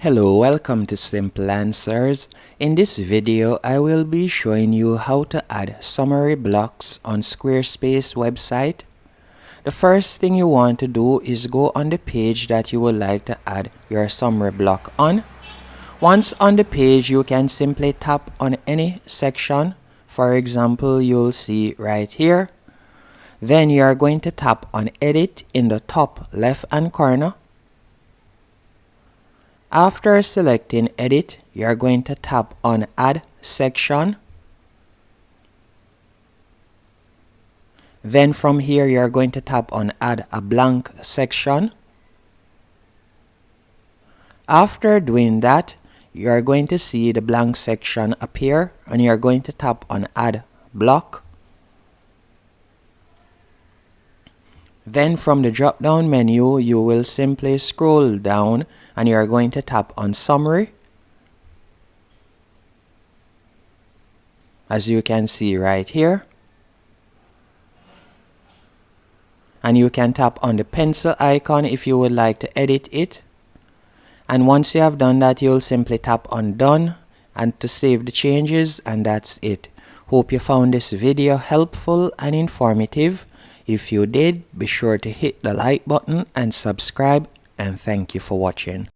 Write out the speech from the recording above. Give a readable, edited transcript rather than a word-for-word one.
Hello, welcome to Simple Answers. In this video, I will be showing you how to add summary blocks on Squarespace website. The first thing you want to do is go on the page that you would like to add your summary block on. Once on the page, you can simply tap on any section. For example, you'll see right here. Then you are going to tap on Edit in the top left-hand corner. After selecting Edit, you are going to tap on Add Section. Then from here, you are going to tap on Add a Blank Section. After doing that, you are going to see the blank section appear and you are going to tap on Add Block. Then from the drop down menu, you will simply scroll down and you are going to tap on Summary. As you can see right here. And you can tap on the pencil icon if you would like to edit it. And once you have done that, you'll simply tap on Done and to save the changes, and that's it. Hope you found this video helpful and informative. If you did, be sure to hit the like button and subscribe, and thank you for watching.